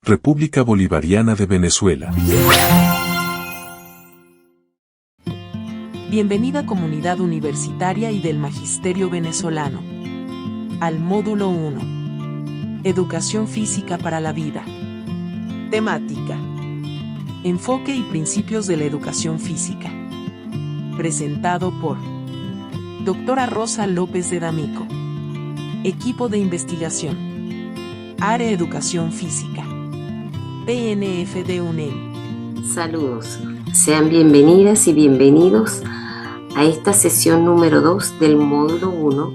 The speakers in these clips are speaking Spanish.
República Bolivariana de Venezuela. Bienvenida comunidad universitaria y del Magisterio Venezolano. Al módulo 1. Educación física para la vida. Temática. Enfoque y principios de la educación física. Presentado por Doctora Rosa López de D'Amico. Equipo de investigación. Área Educación Física. PNF de UNEM. Saludos, sean bienvenidas y bienvenidos a esta sesión número 2 del módulo 1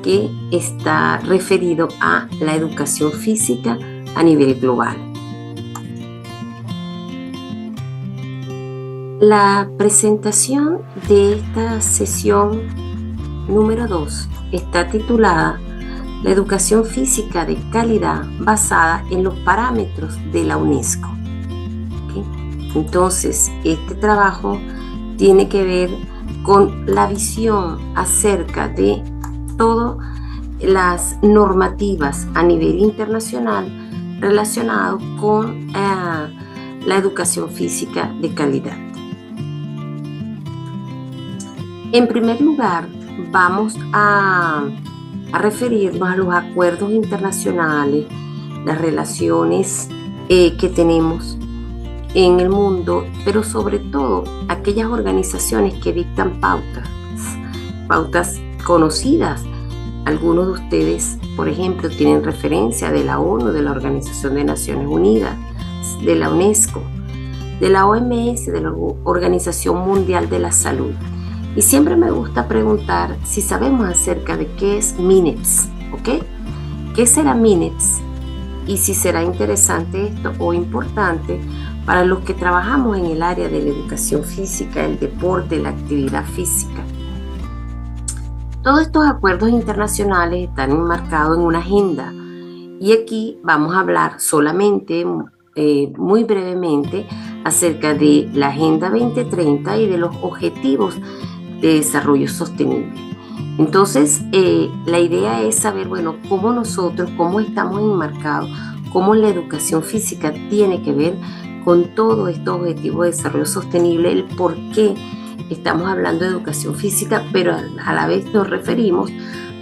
que está referido a la educación física a nivel global. La presentación de esta sesión número 2 está titulada La educación física de calidad basada en los parámetros de la UNESCO. ¿Okay? Entonces, este trabajo tiene que ver con la visión acerca de todas las normativas a nivel internacional relacionadas con la educación física de calidad. En primer lugar, vamos a referirnos a los acuerdos internacionales, las relaciones que tenemos en el mundo, pero sobre todo aquellas organizaciones que dictan pautas conocidas. Algunos de ustedes, por ejemplo, tienen referencia de la ONU, de la Organización de Naciones Unidas, de la UNESCO, de la OMS, de la Organización Mundial de la Salud. Y siempre me gusta preguntar si sabemos acerca de qué es MINEPS, ¿ok? ¿Qué será MINEPS? Y si será interesante esto o importante para los que trabajamos en el área de la educación física, el deporte, la actividad física. Todos estos acuerdos internacionales están enmarcados en una agenda. Y aquí vamos a hablar solamente, muy brevemente, acerca de la Agenda 2030 y de los objetivos de desarrollo sostenible. Entonces, la idea es saber, cómo nosotros, cómo estamos enmarcados, cómo la educación física tiene que ver con todos estos objetivos de desarrollo sostenible, el por qué estamos hablando de educación física, pero a la vez nos referimos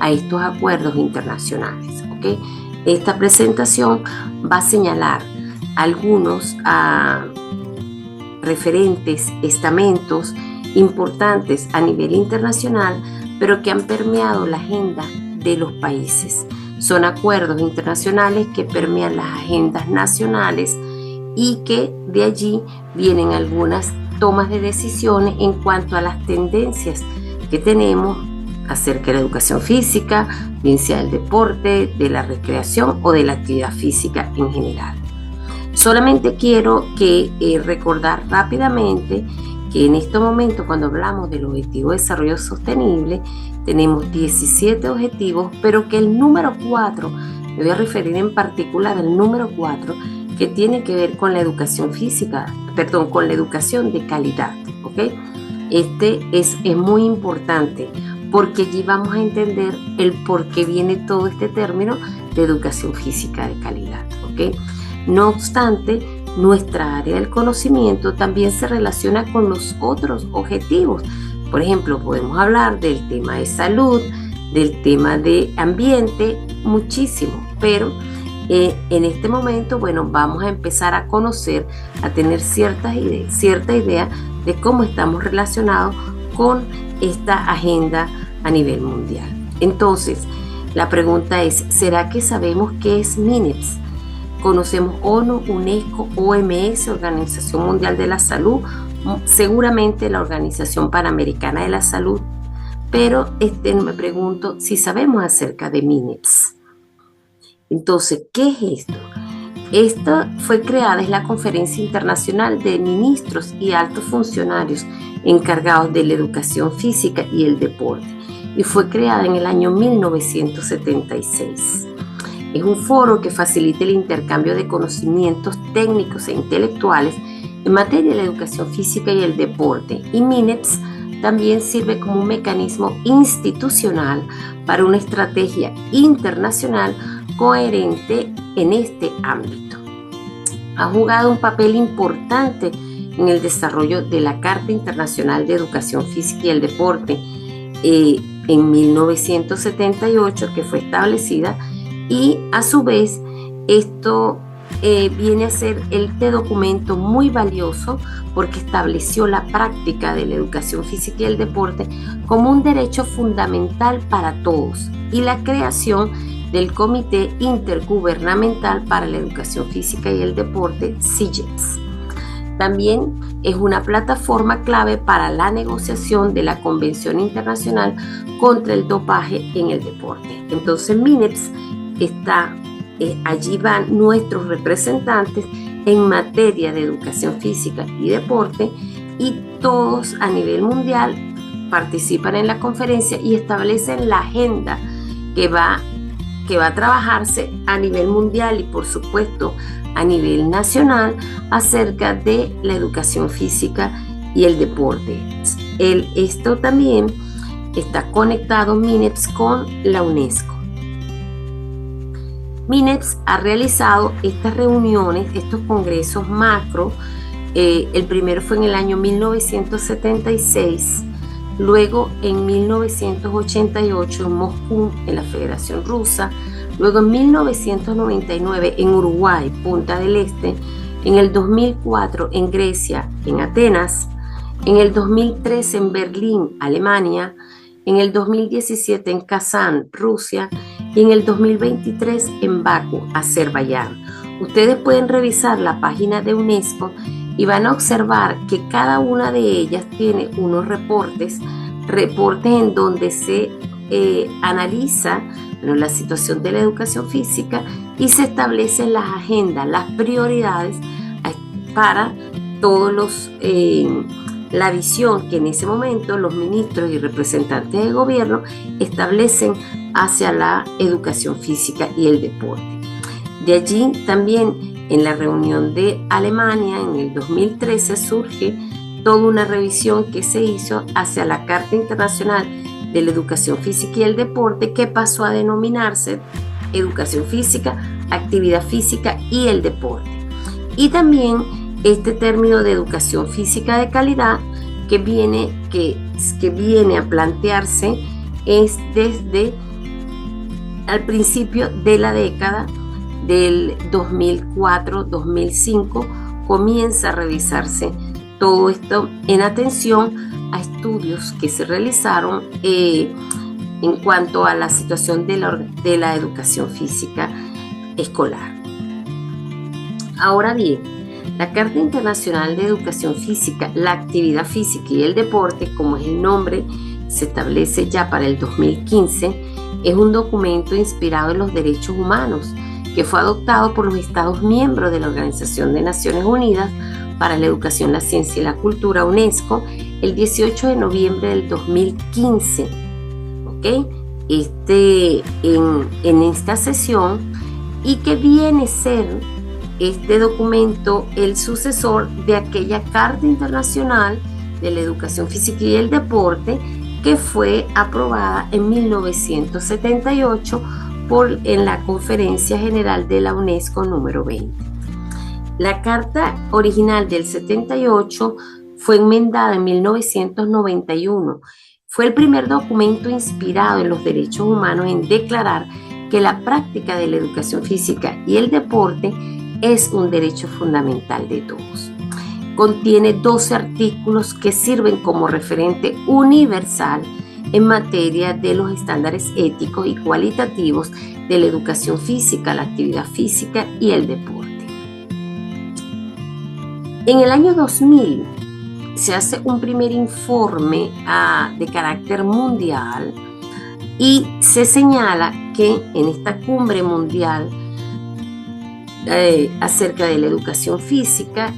a estos acuerdos internacionales, ¿ok? Esta presentación va a señalar algunos referentes, estamentos importantes a nivel internacional, pero que han permeado la agenda de los países. Son acuerdos internacionales que permean las agendas nacionales y que de allí vienen algunas tomas de decisiones en cuanto a las tendencias que tenemos acerca de la educación física, bien sea del deporte, de la recreación o de la actividad física en general. Solamente quiero recordar rápidamente que en este momento, cuando hablamos del Objetivo de Desarrollo Sostenible, tenemos 17 objetivos, pero que el número 4, me voy a referir en particular al número 4, que tiene que ver con la educación con la educación de calidad, ¿ok? Este es muy importante, porque allí vamos a entender el por qué viene todo este término de educación física de calidad, ¿ok? No obstante, nuestra área del conocimiento también se relaciona con los otros objetivos. Por ejemplo, podemos hablar del tema de salud, del tema de ambiente, muchísimo, pero en este momento, vamos a empezar a conocer, a tener cierta idea de cómo estamos relacionados con esta agenda a nivel mundial. Entonces, la pregunta es, ¿será que sabemos qué es MINEPS? Conocemos ONU, UNESCO, OMS, Organización Mundial de la Salud, seguramente la Organización Panamericana de la Salud, pero me pregunto si sabemos acerca de MINEPS. Entonces, ¿qué es esto? Esta fue creada, es la Conferencia Internacional de Ministros y Altos Funcionarios encargados de la educación física y el deporte, y fue creada en el año 1976. Es un foro que facilita el intercambio de conocimientos técnicos e intelectuales en materia de la educación física y el deporte, y MINEPS también sirve como un mecanismo institucional para una estrategia internacional coherente en este ámbito. ha jugado un papel importante en el desarrollo de la Carta Internacional de Educación Física y el Deporte en 1978, que fue establecida, y a su vez esto viene a ser este documento muy valioso porque estableció la práctica de la educación física y el deporte como un derecho fundamental para todos y la creación del Comité Intergubernamental para la Educación Física y el Deporte, CIGEDS. También es una plataforma clave para la negociación de la Convención Internacional contra el Dopaje en el Deporte. Entonces, MINEPS está, allí van nuestros representantes en materia de educación física y deporte, y todos a nivel mundial participan en la conferencia y establecen la agenda que va a trabajarse a nivel mundial y por supuesto a nivel nacional acerca de la educación física y el deporte. Esto también está conectado MINEPS con la UNESCO. MINEPS ha realizado estas reuniones, estos congresos macro. El primero fue en el año 1976, luego en 1988 en Moscú, en la Federación Rusa, luego en 1999 en Uruguay, Punta del Este, en el 2004 en Grecia, en Atenas, en el 2003 en Berlín, Alemania, en el 2017 en Kazán, Rusia, y en el 2023 en Bakú, Azerbaiyán. Ustedes pueden revisar la página de UNESCO y van a observar que cada una de ellas tiene unos reportes en donde se analiza la situación de la educación física y se establecen las agendas, las prioridades para todos la visión que en ese momento los ministros y representantes del gobierno establecen hacia la educación física y el deporte. De allí también en la reunión de Alemania en el 2013 surge toda una revisión que se hizo hacia la Carta Internacional de la Educación Física y el Deporte, que pasó a denominarse Educación Física, Actividad Física y el Deporte. Y también este término de educación física de calidad que viene a plantearse es desde al principio de la década del 2004-2005 comienza a revisarse todo esto en atención a estudios que se realizaron en cuanto a la situación de la educación física escolar. Ahora bien, la Carta Internacional de Educación Física, la Actividad Física y el Deporte, como es el nombre, se establece ya para el 2015, es un documento inspirado en los derechos humanos que fue adoptado por los Estados miembros de la Organización de Naciones Unidas para la Educación, la Ciencia y la Cultura, UNESCO, el 18 de noviembre del 2015. ¿Okay? En esta sesión, y que viene a ser este documento el sucesor de aquella Carta Internacional de la Educación Física y el Deporte que fue aprobada en 1978 en la Conferencia General de la UNESCO número 20. La carta original del 78 fue enmendada en 1991. Fue el primer documento inspirado en los derechos humanos en declarar que la práctica de la educación física y el deporte es un derecho fundamental de todos. Contiene 12 artículos que sirven como referente universal en materia de los estándares éticos y cualitativos de la educación física, la actividad física y el deporte. En el año 2000 se hace un primer informe de carácter mundial y se señala que en esta cumbre mundial acerca de la educación física,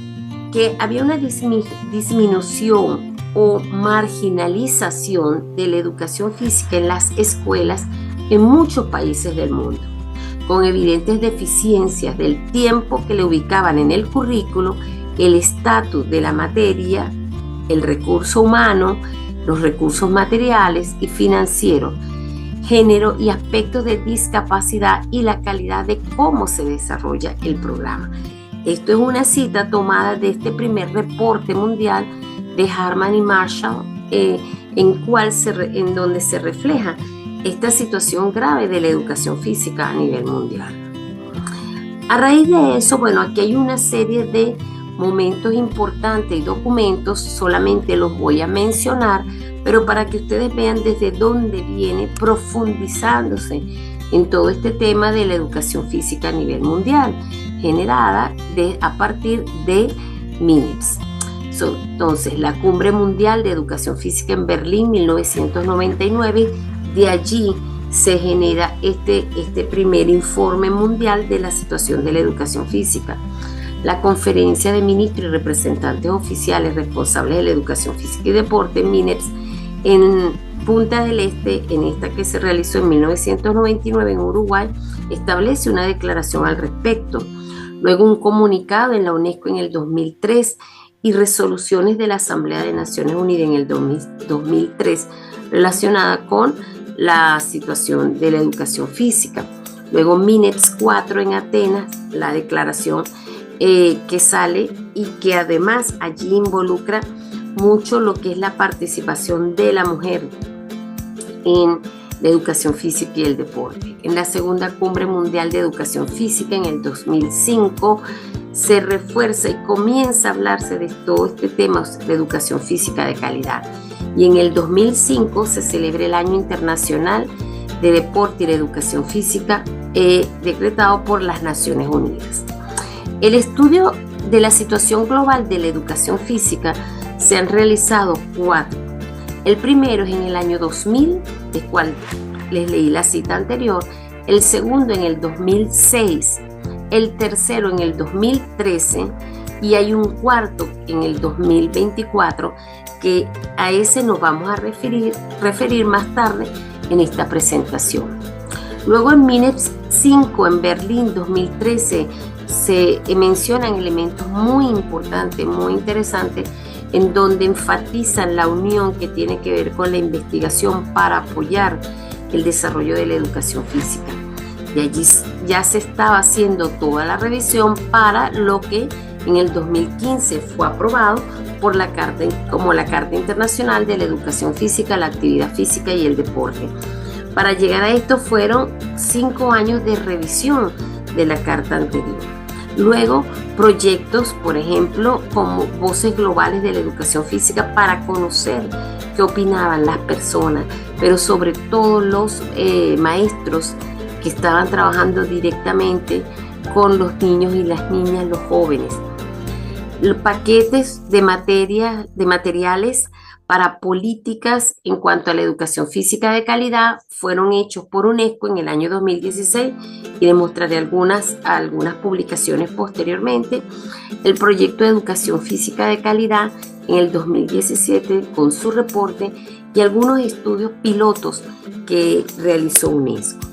que había una disminución o marginalización de la educación física en las escuelas en muchos países del mundo, con evidentes deficiencias del tiempo que le ubicaban en el currículo, el estatus de la materia, el recurso humano, los recursos materiales y financieros, género y aspectos de discapacidad y la calidad de cómo se desarrolla el programa. Esto es una cita tomada de este primer reporte mundial de Harman y Marshall, en donde se refleja esta situación grave de la educación física a nivel mundial. A raíz de eso, bueno, aquí hay una serie de momentos importantes y documentos, solamente los voy a mencionar, pero para que ustedes vean desde dónde viene profundizándose en todo este tema de la educación física a nivel mundial, generada a partir de MINEPS. Entonces, la Cumbre Mundial de Educación Física en Berlín, 1999, de allí se genera este primer informe mundial de la situación de la educación física. La Conferencia de Ministros y Representantes Oficiales Responsables de la Educación Física y Deporte, MINEPS, en Punta del Este, en esta que se realizó en 1999 en Uruguay, establece una declaración al respecto. Luego un comunicado en la UNESCO en el 2003 y resoluciones de la Asamblea de Naciones Unidas en el 2003 relacionada con la situación de la educación física. Luego MINEPS 4 en Atenas, la declaración que sale y que además allí involucra mucho lo que es la participación de la mujer en la educación física y el deporte. En la segunda Cumbre Mundial de Educación Física en el 2005 se refuerza y comienza a hablarse de todo este tema de educación física de calidad. Y en el 2005 se celebra el Año Internacional de Deporte y la Educación Física, decretado por las Naciones Unidas. El estudio de la situación global de la educación física se han realizado 4. El primero es en el año 2000, del cual les leí la cita anterior. El segundo en el 2006. El tercero en el 2013. Y hay un cuarto en el 2024, que a ese nos vamos a referir más tarde en esta presentación. Luego en MINEPS 5 en Berlín 2013 se mencionan elementos muy importantes, muy interesantes, en donde enfatizan la unión que tiene que ver con la investigación para apoyar el desarrollo de la educación física. De allí ya se estaba haciendo toda la revisión para lo que en el 2015 fue aprobado como la Carta Internacional de la Educación Física, la Actividad Física y el Deporte. Para llegar a esto fueron 5 años de revisión de la Carta anterior. Luego, proyectos, por ejemplo, como Voces Globales de la Educación Física para conocer qué opinaban las personas, pero sobre todo los maestros que estaban trabajando directamente con los niños y las niñas, los jóvenes. Los paquetes de materiales para políticas en cuanto a la educación física de calidad fueron hechos por UNESCO en el año 2016 y demostraré algunas publicaciones posteriormente. El proyecto de educación física de calidad en el 2017 con su reporte y algunos estudios pilotos que realizó UNESCO.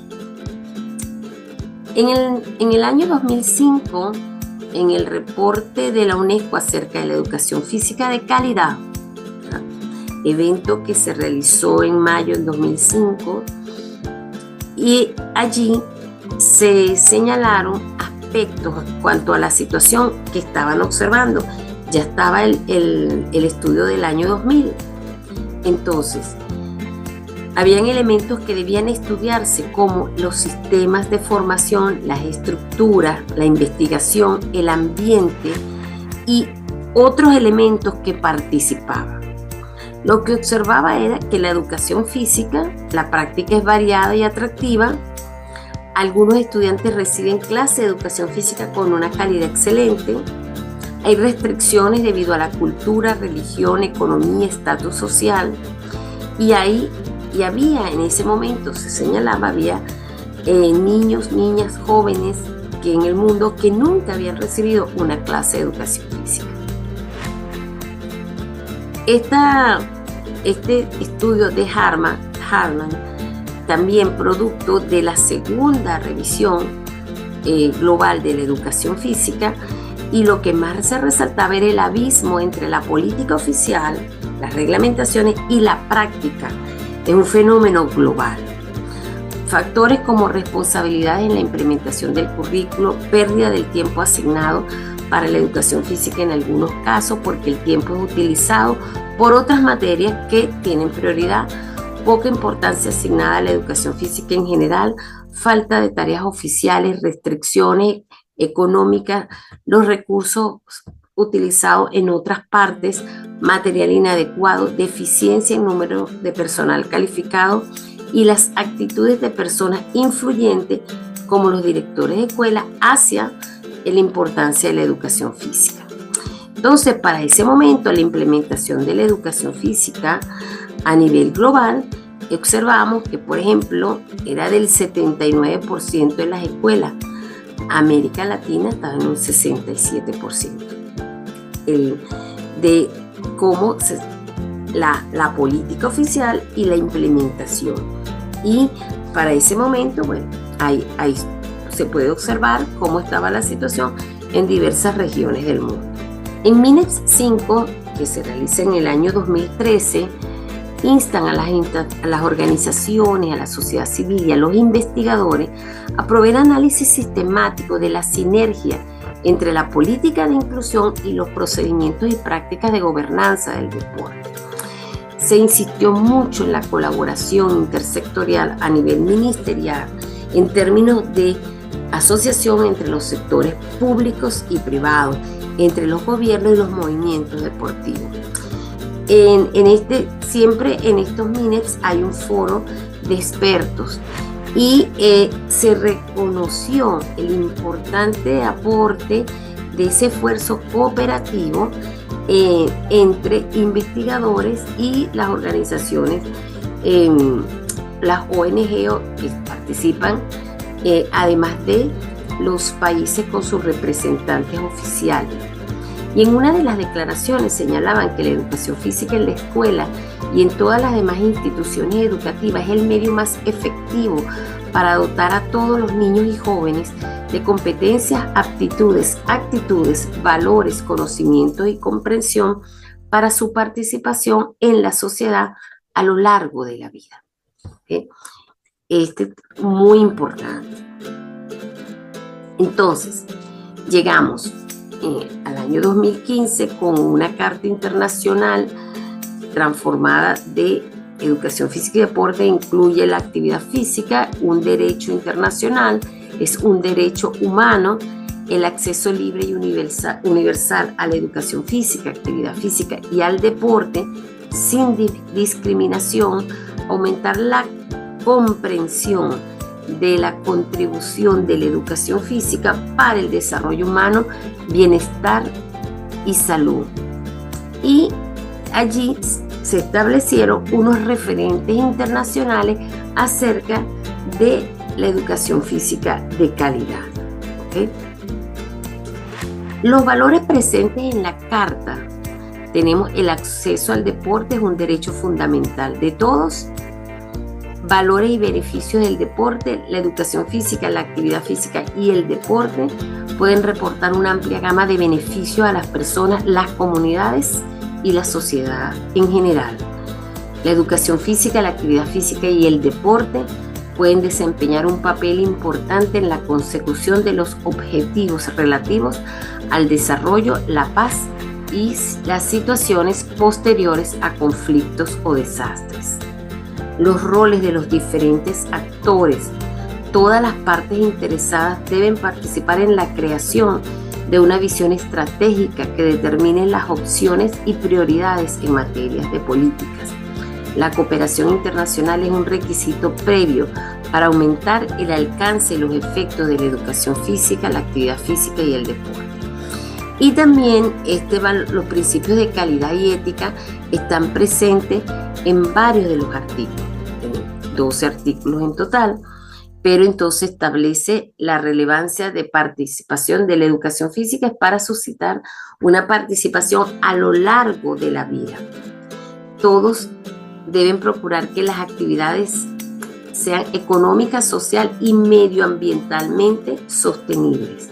En el año 2005, en el reporte de la UNESCO acerca de la educación física de calidad, evento que se realizó en mayo del 2005, y allí se señalaron aspectos en cuanto a la situación que estaban observando. Ya estaba el estudio del año 2000. Entonces, habían elementos que debían estudiarse como los sistemas de formación, las estructuras, la investigación, el ambiente y otros elementos que participaban. Lo que observaba era que la educación física, la práctica es variada y atractiva. Algunos estudiantes reciben clases de educación física con una calidad excelente. Hay restricciones debido a la cultura, religión, economía, estatus social. Y había en ese momento, se señalaba, había niños, niñas, jóvenes que en el mundo que nunca habían recibido una clase de educación física. Este estudio de Harman, también producto de la segunda revisión global de la educación física, y lo que más se resaltaba era el abismo entre la política oficial, las reglamentaciones y la práctica. Es un fenómeno global. Factores como responsabilidades en la implementación del currículo, pérdida del tiempo asignado para la educación física en algunos casos porque el tiempo es utilizado por otras materias que tienen prioridad, poca importancia asignada a la educación física en general, falta de tareas oficiales, restricciones económicas, los recursos utilizados en otras partes, material inadecuado, deficiencia en número de personal calificado y las actitudes de personas influyentes como los directores de escuela hacia la importancia de la educación física. Entonces, para ese momento, la implementación de la educación física a nivel global, observamos que, por ejemplo, era del 79% de las escuelas. América Latina estaba en un 67%. De cómo la política oficial y la implementación. Y para ese momento, bueno, ahí se puede observar cómo estaba la situación en diversas regiones del mundo. En MINEX 5, que se realiza en el año 2013, instan a las organizaciones, a la sociedad civil y a los investigadores a proveer análisis sistemático de la sinergia entre la política de inclusión y los procedimientos y prácticas de gobernanza del deporte. Se insistió mucho en la colaboración intersectorial a nivel ministerial en términos de asociación entre los sectores públicos y privados, entre los gobiernos y los movimientos deportivos. Siempre en estos MINEX hay un foro de expertos y se reconoció el importante aporte de ese esfuerzo cooperativo entre investigadores y las organizaciones, las ONG que participan, además de los países con sus representantes oficiales. Y en una de las declaraciones señalaban que la educación física en la escuela y en todas las demás instituciones educativas es el medio más efectivo para dotar a todos los niños y jóvenes de competencias, aptitudes, actitudes, valores, conocimientos y comprensión para su participación en la sociedad a lo largo de la vida. ¿Okay? Muy importante. Entonces, llegamos al año 2015 con una Carta Internacional transformada de Educación Física y Deporte. Incluye la actividad física, un derecho internacional, es un derecho humano, el acceso libre y universal a la educación física, actividad física y al deporte sin discriminación, aumentar la comprensión de la contribución de la educación física para el desarrollo humano, bienestar y salud. Y allí se establecieron unos referentes internacionales acerca de la educación física de calidad. ¿Okay? Los valores presentes en la Carta: tenemos el acceso al deporte, es un derecho fundamental de todos. Valores y beneficios del deporte: la educación física, la actividad física y el deporte pueden reportar una amplia gama de beneficios a las personas, las comunidades y la sociedad en general. La educación física, la actividad física y el deporte pueden desempeñar un papel importante en la consecución de los objetivos relativos al desarrollo, la paz y las situaciones posteriores a conflictos o desastres. Los roles de los diferentes actores: todas las partes interesadas deben participar en la creación de una visión estratégica que determine las opciones y prioridades en materias de políticas. La cooperación internacional es un requisito previo para aumentar el alcance y los efectos de la educación física, la actividad física y el deporte. Y también los principios de calidad y ética están presentes en varios de los artículos, 12 artículos en total, pero entonces establece la relevancia de participación de la educación física para suscitar una participación a lo largo de la vida. Todos deben procurar que las actividades sean económicas, social y medioambientalmente sostenibles.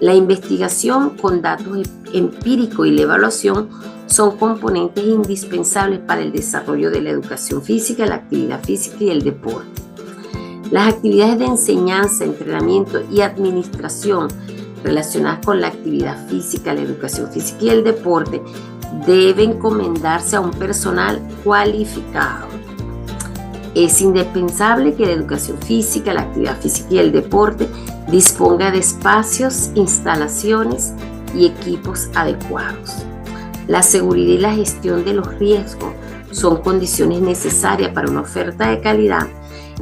La investigación con datos empíricos y la evaluación son componentes indispensables para el desarrollo de la educación física, la actividad física y el deporte. Las actividades de enseñanza, entrenamiento y administración relacionadas con la actividad física, la educación física y el deporte debe encomendarse a un personal cualificado. Es indispensable que la educación física, la actividad física y el deporte disponga de espacios, instalaciones y equipos adecuados. La seguridad y la gestión de los riesgos son condiciones necesarias para una oferta de calidad,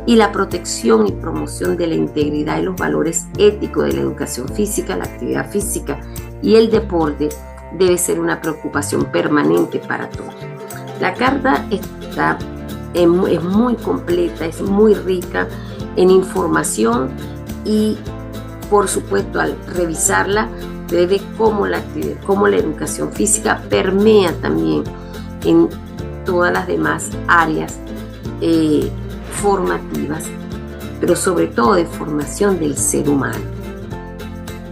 y la protección y promoción de la integridad y los valores éticos de la educación física, la actividad física y el deporte debe ser una preocupación permanente para todos. La carta es muy completa, es muy rica en información y, por supuesto, al revisarla, usted ve cómo la educación física permea también en todas las demás áreas formativas, pero sobre todo de formación del ser humano.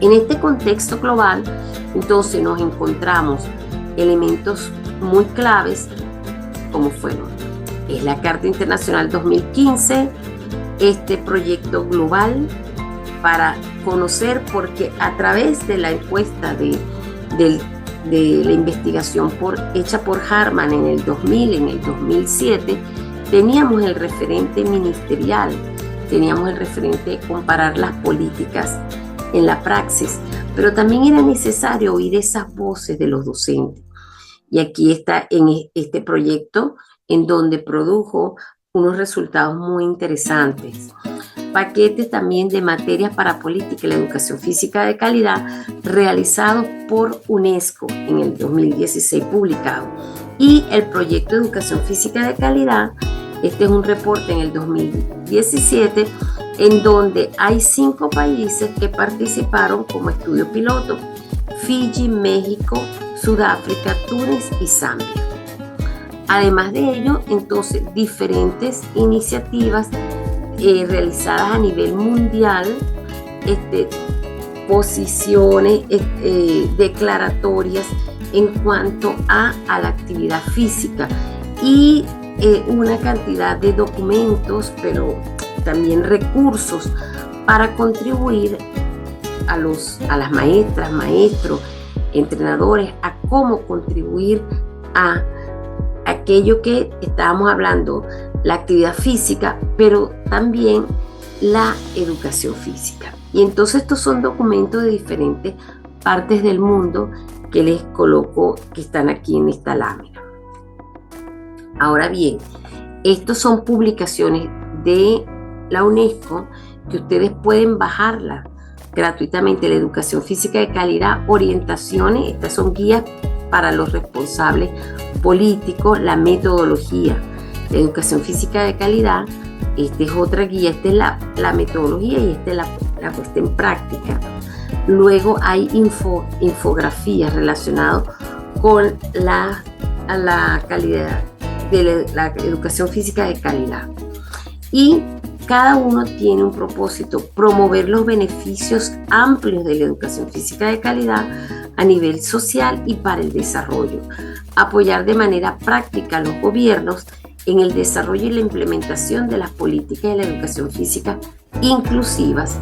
En este contexto global, entonces nos encontramos elementos muy claves como fueron la Carta Internacional 2015, este proyecto global para conocer, porque a través de la encuesta de la investigación hecha por Harman en el 2000, en el 2007, teníamos el referente ministerial, teníamos el referente de comparar las políticas en la praxis, pero también era necesario oír esas voces de los docentes. Y aquí está en este proyecto en donde produjo unos resultados muy interesantes. Paquete también de materias para política y la educación física de calidad, realizado por UNESCO en el 2016 publicado. Y el proyecto de educación física de calidad, este es un reporte en el 2017, en donde hay 5 países que participaron como estudio piloto: Fiji, México, Sudáfrica, Túnez y Zambia. Además de ello, entonces, diferentes iniciativas realizadas a nivel mundial, posiciones, declaratorias en cuanto a la actividad física y una cantidad de documentos, pero también recursos para contribuir a las maestras, maestros, entrenadores, a cómo contribuir a aquello que estábamos hablando, la actividad física, pero también la educación física. Y entonces estos son documentos de diferentes partes del mundo que les coloco, que están aquí en esta lámina. Ahora bien, estos son publicaciones de la UNESCO que ustedes pueden bajarlas gratuitamente. La educación física de calidad, orientaciones, estas son guías para los responsables políticos, la metodología. La educación física de calidad, esta es otra guía, esta es la metodología y esta es la puesta en práctica. Luego hay infografías relacionadas con la calidad de la educación física de calidad. Y cada uno tiene un propósito: promover los beneficios amplios de la educación física de calidad a nivel social y para el desarrollo, apoyar de manera práctica a los gobiernos en el desarrollo y la implementación de las políticas de la educación física inclusivas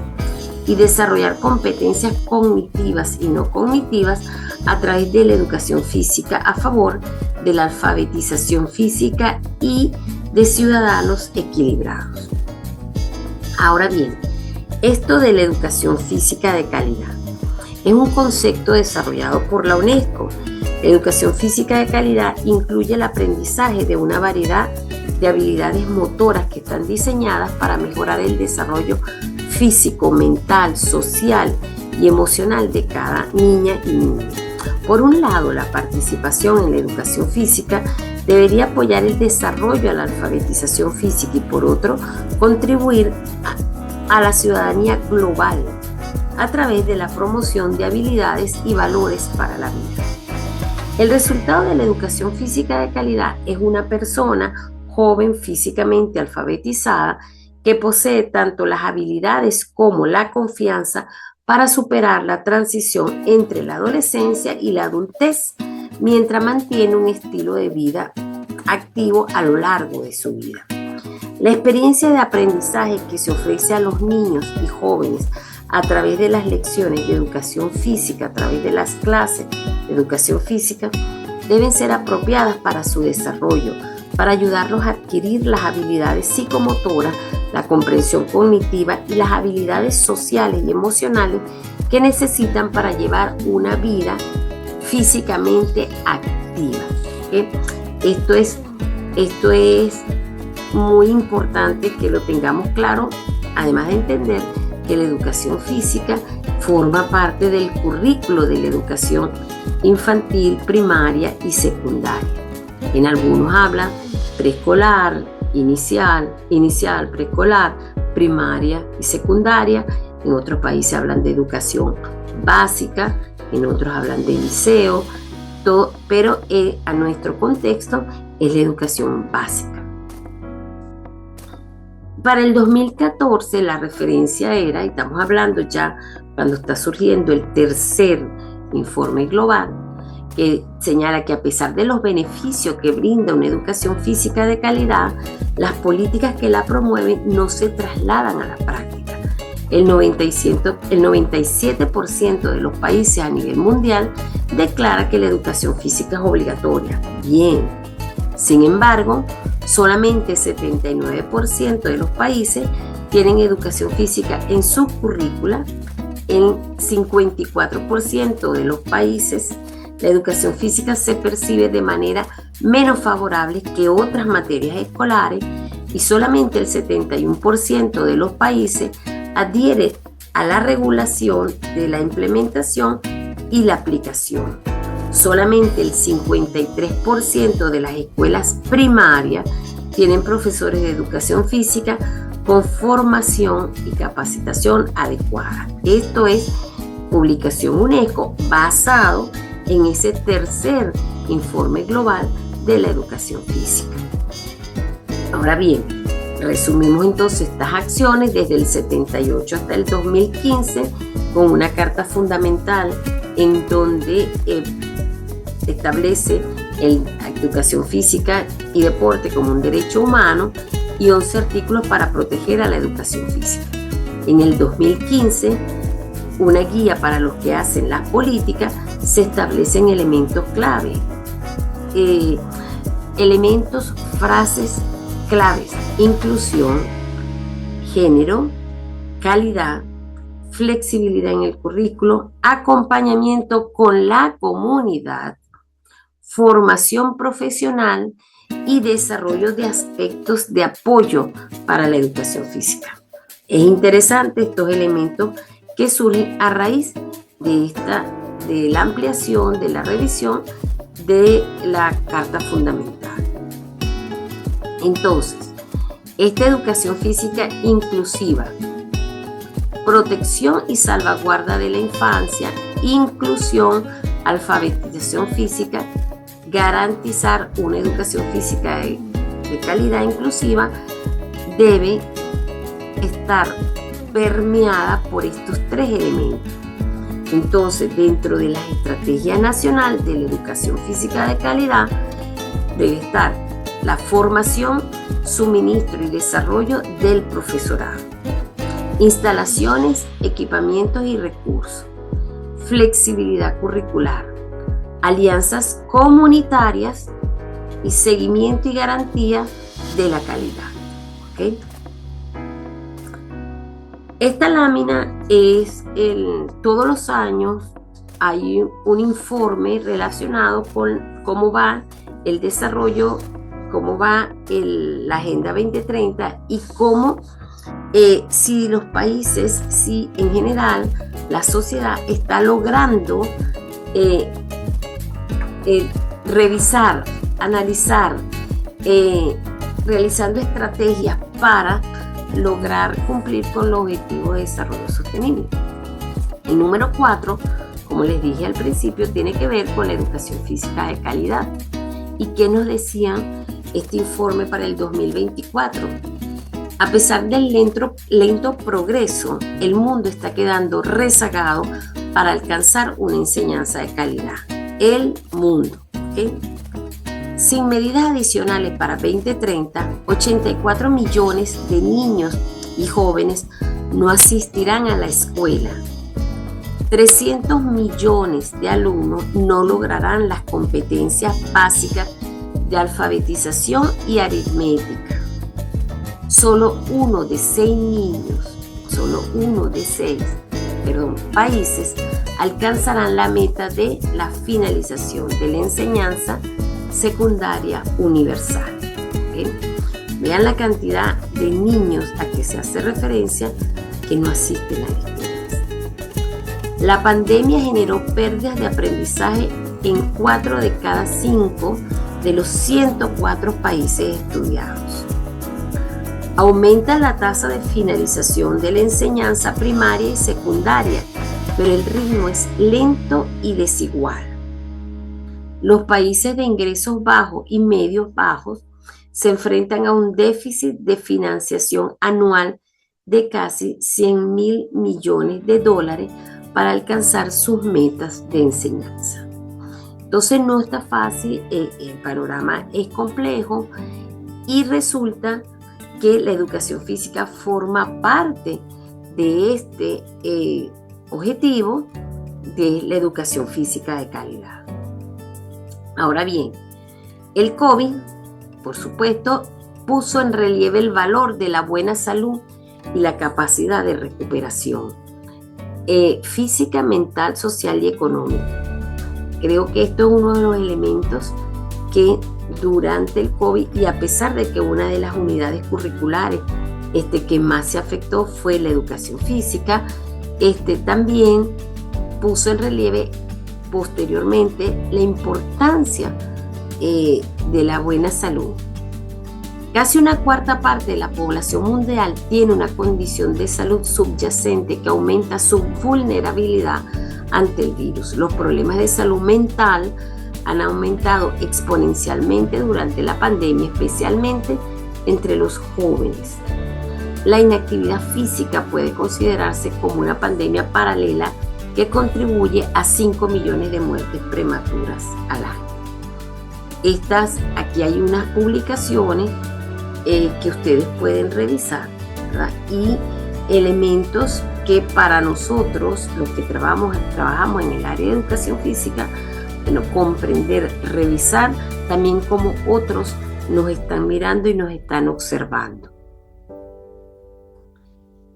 y desarrollar competencias cognitivas y no cognitivas a través de la educación física a favor de la alfabetización física y de ciudadanos equilibrados. Ahora bien, esto de la educación física de calidad es un concepto desarrollado por la UNESCO. La educación física de calidad incluye el aprendizaje de una variedad de habilidades motoras que están diseñadas para mejorar el desarrollo físico, mental, social y emocional de cada niña y niño. Por un lado, la participación en la educación física debería apoyar el desarrollo a la alfabetización física y, por otro, contribuir a la ciudadanía global a través de la promoción de habilidades y valores para la vida. El resultado de la educación física de calidad es una persona joven físicamente alfabetizada que posee tanto las habilidades como la confianza para superar la transición entre la adolescencia y la adultez, mientras mantiene un estilo de vida activo a lo largo de su vida. La experiencia de aprendizaje que se ofrece a los niños y jóvenes a través de las lecciones de educación física, a través de las clases de educación física, deben ser apropiadas para su desarrollo, para ayudarlos a adquirir las habilidades psicomotoras, la comprensión cognitiva y las habilidades sociales y emocionales que necesitan para llevar una vida físicamente activa. Esto es muy importante que lo tengamos claro, además de entender que la educación física forma parte del currículo de la educación infantil, primaria y secundaria. En algunos hablan preescolar, inicial, preescolar, primaria y secundaria. En otros países hablan de educación básica, en otros hablan de liceo, pero a nuestro contexto es la educación básica. Para el 2014 la referencia era, y estamos hablando ya cuando está surgiendo el tercer informe global, que señala que a pesar de los beneficios que brinda una educación física de calidad, las políticas que la promueven no se trasladan a la práctica. El 97% de los países a nivel mundial declara que la educación física es obligatoria. Bien, sin embargo, solamente 79% de los países tienen educación física en sus currícula. En 54% de los países, la educación física se percibe de manera menos favorable que otras materias escolares y solamente el 71% de los países adhiere a la regulación de la implementación y la aplicación. Solamente el 53% de las escuelas primarias tienen profesores de educación física con formación y capacitación adecuada. Esto es publicación UNESCO basado en ese tercer informe global de la educación física. Ahora bien, resumimos entonces estas acciones desde el 78 hasta el 2015 con una carta fundamental en donde establece la educación física y deporte como un derecho humano y 11 artículos para proteger a la educación física. En el 2015, una guía para los que hacen las políticas, se establecen elementos clave, frases claves: inclusión, género, calidad, flexibilidad en el currículo, acompañamiento con la comunidad, formación profesional y desarrollo de aspectos de apoyo para la educación física. Es interesante estos elementos que surgen a raíz de la ampliación, de la revisión de la Carta Fundamental. Entonces, esta educación física inclusiva, protección y salvaguarda de la infancia, inclusión, alfabetización física, garantizar una educación física de calidad inclusiva, debe estar permeada por estos tres elementos. Entonces, dentro de la Estrategia Nacional de la Educación Física de Calidad, debe estar la formación, suministro y desarrollo del profesorado, instalaciones, equipamientos y recursos, flexibilidad curricular, alianzas comunitarias y seguimiento y garantía de la calidad. ¿Okay? Esta lámina es todos los años hay un informe relacionado con cómo va el desarrollo, cómo va la Agenda 2030 y cómo si los países, si en general la sociedad está logrando revisar, analizar, realizando estrategias para lograr cumplir con los objetivos de desarrollo sostenible. El número 4, como les dije al principio, tiene que ver con la educación física de calidad. ¿Y qué nos decían este informe para el 2024? A pesar del lento progreso, el mundo está quedando rezagado para alcanzar una enseñanza de calidad. El mundo, ¿okay? Sin medidas adicionales para 2030, 84 millones de niños y jóvenes no asistirán a la escuela. 300 millones de alumnos no lograrán las competencias básicas de alfabetización y aritmética. Solo uno de seis países alcanzarán la meta de la finalización de la enseñanza secundaria universal. ¿Okay? Vean la cantidad de niños a que se hace referencia que no asisten a la escuela. La pandemia generó pérdidas de aprendizaje en 4 de cada 5 de los 104 países estudiados. Aumenta la tasa de finalización de la enseñanza primaria y secundaria, pero el ritmo es lento y desigual. Los países de ingresos bajos y medios bajos se enfrentan a un déficit de financiación anual de casi $100.000 millones para alcanzar sus metas de enseñanza. Entonces no está fácil, el panorama es complejo y resulta que la educación física forma parte de este objetivo de la educación física de calidad. Ahora bien, el COVID, por supuesto, puso en relieve el valor de la buena salud y la capacidad de recuperación física, mental, social y económica. Creo que esto es uno de los elementos que durante el COVID, y a pesar de que una de las unidades curriculares que más se afectó fue la educación física, también puso en relieve posteriormente la importancia de la buena salud. Casi una cuarta parte de la población mundial tiene una condición de salud subyacente que aumenta su vulnerabilidad ante el virus. Los problemas de salud mental han aumentado exponencialmente durante la pandemia, especialmente entre los jóvenes. La inactividad física puede considerarse como una pandemia paralela que contribuye a 5 millones de muertes prematuras al año. Aquí hay unas publicaciones que ustedes pueden revisar, ¿verdad? Y elementos que para nosotros, los que trabajamos en el área de educación física, comprender, revisar también como otros nos están mirando y nos están observando.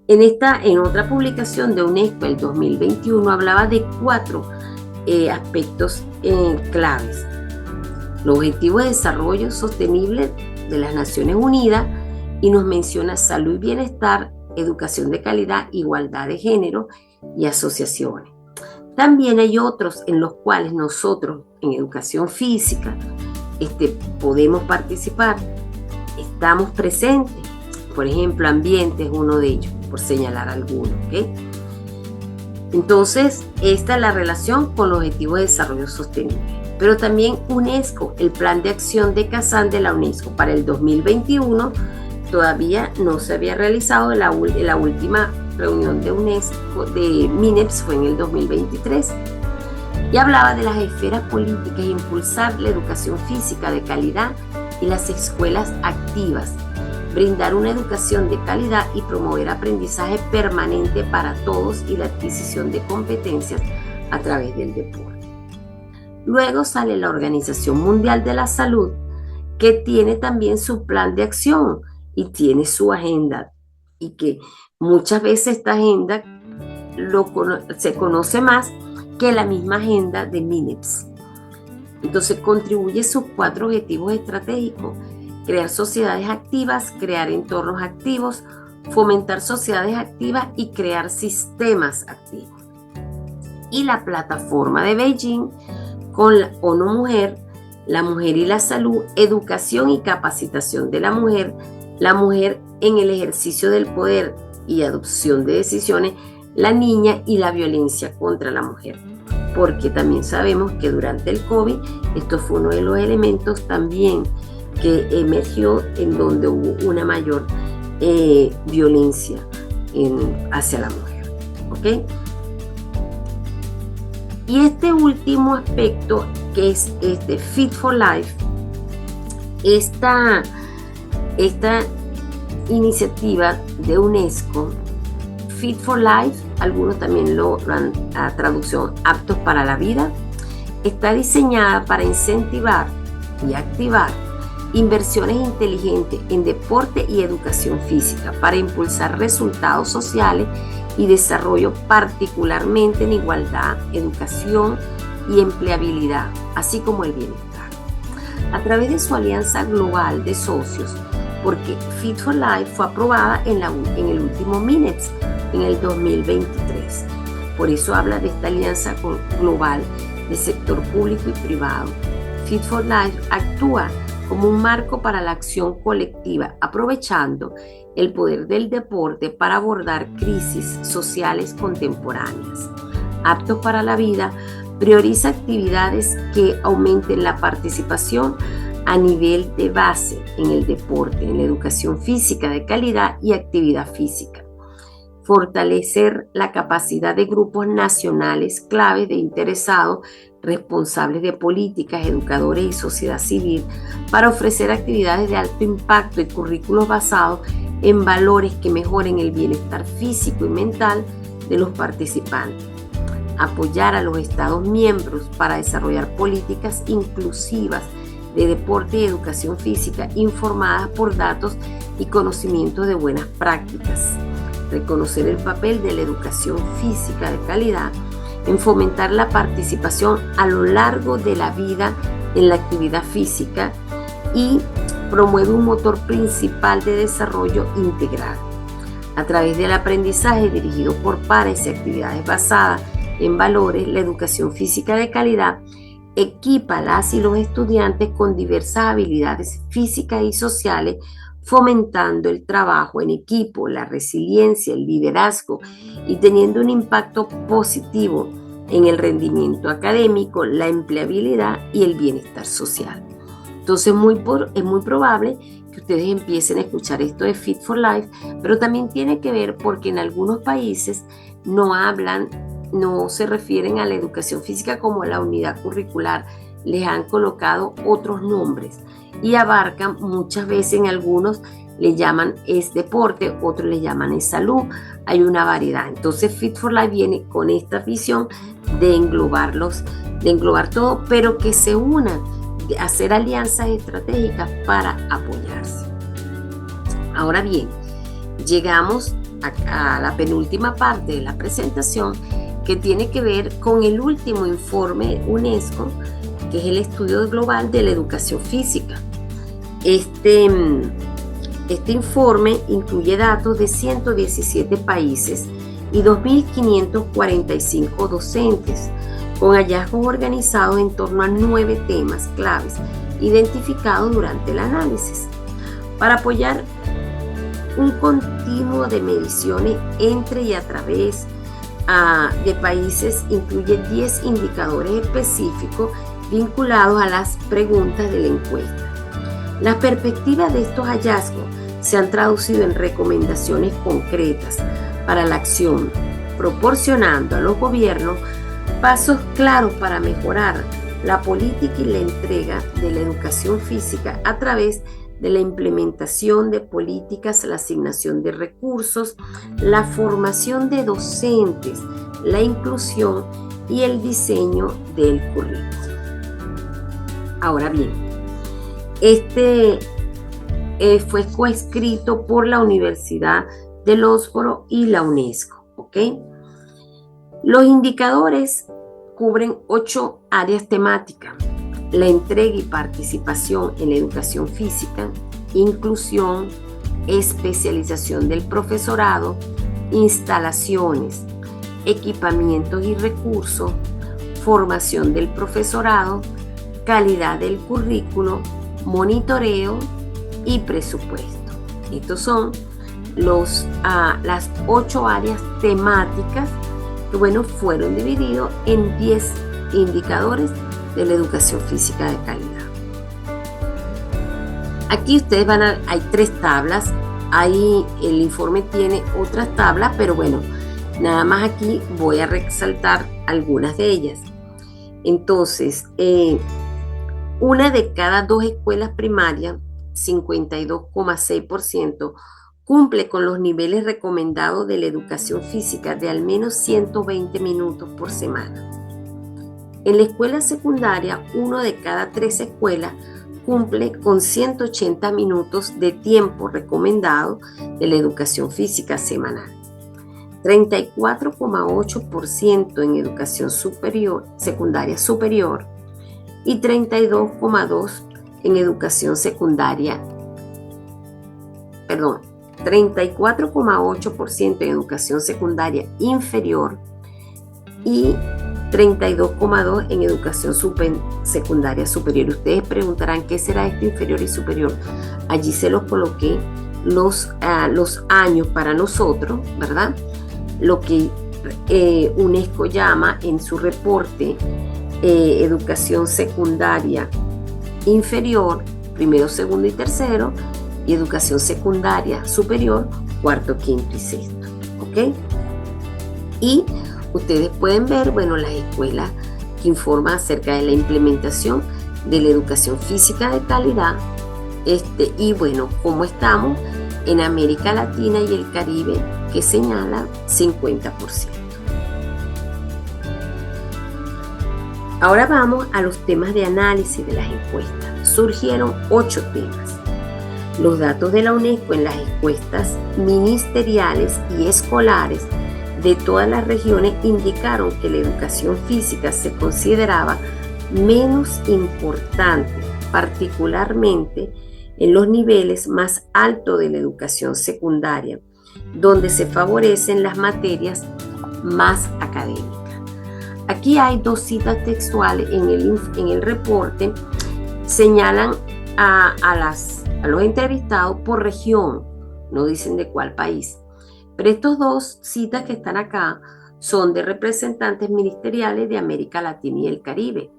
En otra publicación de UNESCO del 2021 hablaba de 4 aspectos claves. Los Objetivos de Desarrollo Sostenible de las Naciones Unidas, y nos menciona salud y bienestar, educación de calidad, igualdad de género y asociaciones. También hay otros en los cuales nosotros en educación física podemos participar, estamos presentes. Por ejemplo, ambiente es uno de ellos, por señalar algunos. ¿Okay? Entonces, esta es la relación con los Objetivos de Desarrollo Sostenible. Pero también UNESCO, el Plan de Acción de Kazán de la UNESCO para el 2021, todavía no se había realizado. La última reunión de UNESCO, de MINEPS, fue en el 2023, y hablaba de las esferas políticas e impulsar la educación física de calidad y las escuelas activas, brindar una educación de calidad y promover aprendizaje permanente para todos y la adquisición de competencias a través del deporte. Luego sale la Organización Mundial de la Salud, que tiene también su plan de acción y tiene su agenda, y que muchas veces esta agenda se conoce más que la misma agenda de MINEPS. Entonces contribuye sus 4 objetivos estratégicos: crear sociedades activas, crear entornos activos, fomentar sociedades activas y crear sistemas activos. Y la plataforma de Beijing con la ONU Mujer, la mujer y la salud, educación y capacitación de la mujer en el ejercicio del poder y adopción de decisiones, la niña y la violencia contra la mujer. Porque también sabemos que durante el COVID esto fue uno de los elementos también que emergió en donde hubo una mayor violencia hacia la mujer. ¿Ok? Y este último aspecto, que es Fit for Life, esta iniciativa de UNESCO Fit for Life, algunos también lo han a traducción aptos para la vida, está diseñada para incentivar y activar inversiones inteligentes en deporte y educación física para impulsar resultados sociales y desarrollo, particularmente en igualdad, educación y empleabilidad, así como el bienestar. A través de su alianza global de socios, porque Fit for Life fue aprobada en el último MINEX en el 2023. Por eso habla de esta alianza global de sector público y privado. Fit for Life actúa como un marco para la acción colectiva, aprovechando el poder del deporte para abordar crisis sociales contemporáneas. Aptos para la vida prioriza actividades que aumenten la participación a nivel de base en el deporte, en la educación física de calidad y actividad física. Fortalecer la capacidad de grupos nacionales claves de interesados, responsables de políticas, educadores y sociedad civil para ofrecer actividades de alto impacto y currículos basados en valores que mejoren el bienestar físico y mental de los participantes. Apoyar a los Estados miembros para desarrollar políticas inclusivas de deporte y educación física informadas por datos y conocimientos de buenas prácticas. Reconocer el papel de la educación física de calidad en fomentar la participación a lo largo de la vida en la actividad física y promueve un motor principal de desarrollo integral. A través del aprendizaje dirigido por pares y actividades basadas en valores, la educación física de calidad equipa a las y los estudiantes con diversas habilidades físicas y sociales, fomentando el trabajo en equipo, la resiliencia, el liderazgo y teniendo un impacto positivo en el rendimiento académico, la empleabilidad y el bienestar social. Entonces es muy probable que ustedes empiecen a escuchar esto de Fit for Life, pero también tiene que ver porque en algunos países no se refieren a la educación física como la unidad curricular, les han colocado otros nombres y abarcan muchas veces, en algunos le llaman es deporte, otros le llaman es salud, hay una variedad. Entonces Fit for Life viene con esta visión de englobar todo, pero que se unan, de hacer alianzas estratégicas para apoyarse. Ahora bien, llegamos a la penúltima parte de la presentación, que tiene que ver con el último informe UNESCO, que es el Estudio Global de la Educación Física. Este informe incluye datos de 117 países y 2.545 docentes, con hallazgos organizados en torno a 9 temas claves identificados durante el análisis. Para apoyar un continuo de mediciones entre y a través de países, incluye 10 indicadores específicos vinculados a las preguntas de la encuesta. Las perspectivas de estos hallazgos se han traducido en recomendaciones concretas para la acción, proporcionando a los gobiernos pasos claros para mejorar la política y la entrega de la educación física a través de la implementación de políticas, la asignación de recursos, la formación de docentes, la inclusión y el diseño del currículo. Ahora bien, fue coescrito por la Universidad de Loughborough y la UNESCO, ¿ok? Los indicadores cubren 8 áreas temáticas: la entrega y participación en la educación física, inclusión, especialización del profesorado, instalaciones, equipamientos y recursos, formación del profesorado, calidad del currículo, monitoreo y presupuesto. Estos son las 8 áreas temáticas que, fueron divididos en 10 indicadores de la educación física de calidad. Aquí ustedes hay 3 tablas, ahí el informe tiene otras tablas, pero nada más aquí voy a resaltar algunas de ellas. Entonces, una de cada 2 escuelas primarias, 52,6%, cumple con los niveles recomendados de la educación física de al menos 120 minutos por semana. En la escuela secundaria, 1 de cada 3 escuelas cumple con 180 minutos de tiempo recomendado de la educación física semanal. 34,8% en educación superior, secundaria superior y 32,2% en educación secundaria, 34,8% en educación secundaria inferior y 32,2% en educación secundaria superior. Ustedes preguntarán qué será esto inferior y superior. Allí se los coloqué los años para nosotros, ¿verdad? Lo que UNESCO llama en su reporte educación secundaria inferior, primero, segundo y tercero, y educación secundaria superior, cuarto, quinto y sexto. ¿Ok? Y ustedes pueden ver, las escuelas que informan acerca de la implementación de la educación física de calidad, y cómo estamos en América Latina y el Caribe, que señala 50%. Ahora vamos a los temas de análisis de las encuestas. Surgieron 8 temas. Los datos de la UNESCO en las encuestas ministeriales y escolares de todas las regiones indicaron que la educación física se consideraba menos importante, particularmente en los niveles más altos de la educación secundaria, donde se favorecen las materias más académicas. Aquí hay 2 citas textuales en el reporte. Señalan a los entrevistados por región, no dicen de cuál país. Pero estas 2 citas que están acá son de representantes ministeriales de América Latina y el Caribe.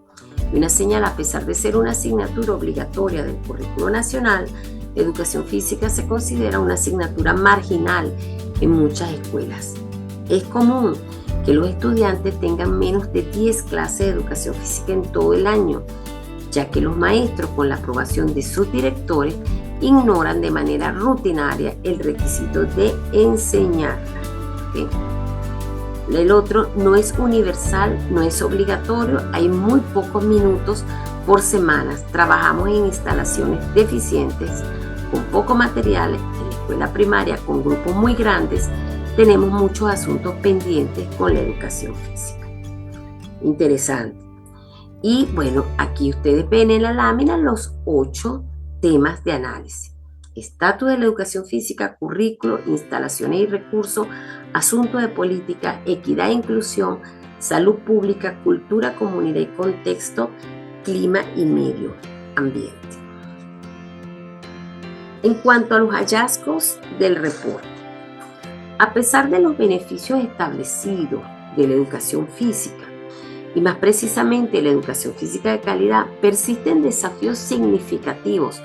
Y una señala, a pesar de ser una asignatura obligatoria del currículo nacional, la educación física se considera una asignatura marginal en muchas escuelas. Es común que los estudiantes tengan menos de 10 clases de educación física en todo el año, ya que los maestros, con la aprobación de sus directores, ignoran de manera rutinaria el requisito de enseñar. ¿Sí? El otro no es universal, no es obligatorio, hay muy pocos minutos por semana. Trabajamos en instalaciones deficientes, con poco material. En la escuela primaria, con grupos muy grandes, tenemos muchos asuntos pendientes con la educación física. Interesante. Y aquí ustedes ven en la lámina los 8 temas de análisis: estatus de la educación física, currículo, instalaciones y recursos, asuntos de política, equidad e inclusión, salud pública, cultura, comunidad y contexto, clima y medio ambiente. En cuanto a los hallazgos del reporte, a pesar de los beneficios establecidos de la educación física, y más precisamente la educación física de calidad, persisten desafíos significativos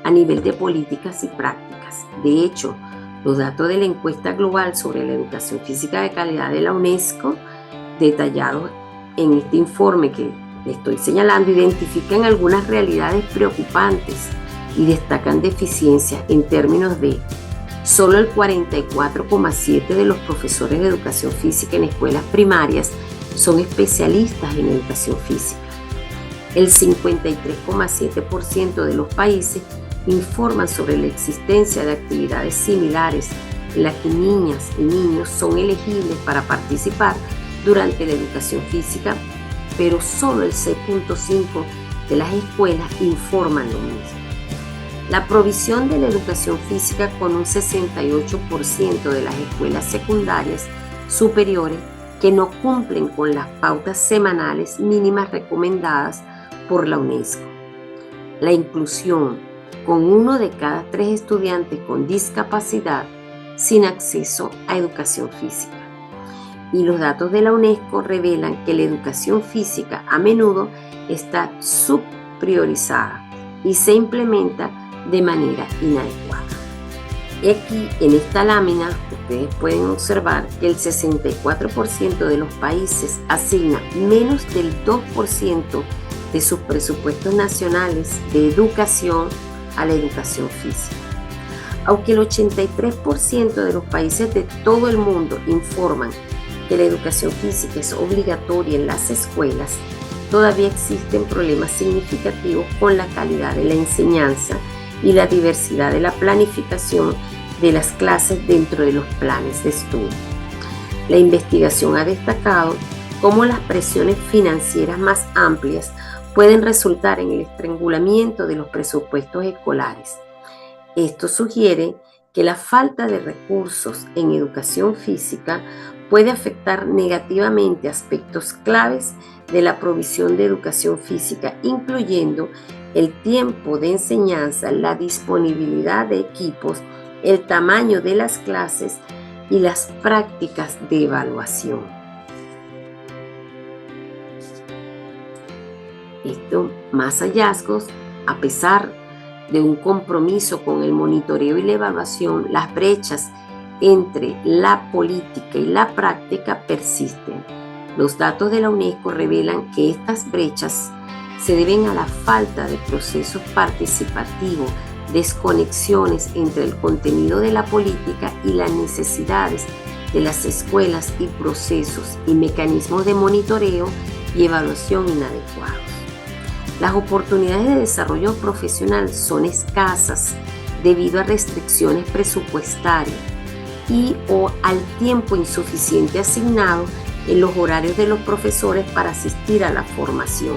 a nivel de políticas y prácticas. De hecho, los datos de la encuesta global sobre la educación física de calidad de la UNESCO, detallados en este informe que le estoy señalando, identifican algunas realidades preocupantes y destacan deficiencias en términos de: solo el 44,7% de los profesores de educación física en escuelas primarias son especialistas en educación física. El 53,7% de los países informan sobre la existencia de actividades similares en las que niñas y niños son elegibles para participar durante la educación física, pero solo el 6,5% de las escuelas informan lo mismo. La provisión de la educación física con un 68% de las escuelas secundarias superiores que no cumplen con las pautas semanales mínimas recomendadas por la UNESCO. La inclusión con 1 de cada 3 estudiantes con discapacidad sin acceso a educación física. Y los datos de la UNESCO revelan que la educación física a menudo está subpriorizada y se implementa de manera inadecuada. Aquí en esta lámina ustedes pueden observar que el 64% de los países asigna menos del 2% de sus presupuestos nacionales de educación a la educación física. Aunque el 83% de los países de todo el mundo informan que la educación física es obligatoria en las escuelas, todavía existen problemas significativos con la calidad de la enseñanza y la diversidad de la planificación de las clases dentro de los planes de estudio. La investigación ha destacado cómo las presiones financieras más amplias pueden resultar en el estrangulamiento de los presupuestos escolares. Esto sugiere que la falta de recursos en educación física puede afectar negativamente aspectos claves de la provisión de educación física, incluyendo el tiempo de enseñanza, la disponibilidad de equipos, el tamaño de las clases y las prácticas de evaluación. Más hallazgos, a pesar de un compromiso con el monitoreo y la evaluación, las brechas entre la política y la práctica persisten. Los datos de la UNESCO revelan que estas brechas se deben a la falta de procesos participativos, desconexiones entre el contenido de la política y las necesidades de las escuelas y procesos y mecanismos de monitoreo y evaluación inadecuados. Las oportunidades de desarrollo profesional son escasas debido a restricciones presupuestarias y o al tiempo insuficiente asignado en los horarios de los profesores para asistir a la formación.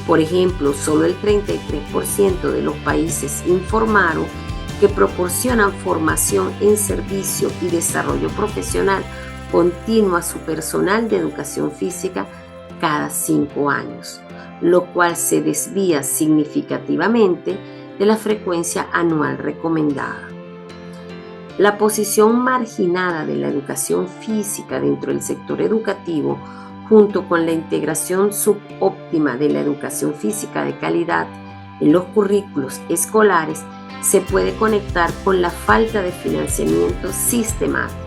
Por ejemplo, solo el 33% de los países informaron que proporcionan formación en servicio y desarrollo profesional continuo a su personal de educación física cada 5 años, lo cual se desvía significativamente de la frecuencia anual recomendada. La posición marginada de la educación física dentro del sector educativo, junto con la integración subóptima de la educación física de calidad en los currículos escolares, se puede conectar con la falta de financiamiento sistemático.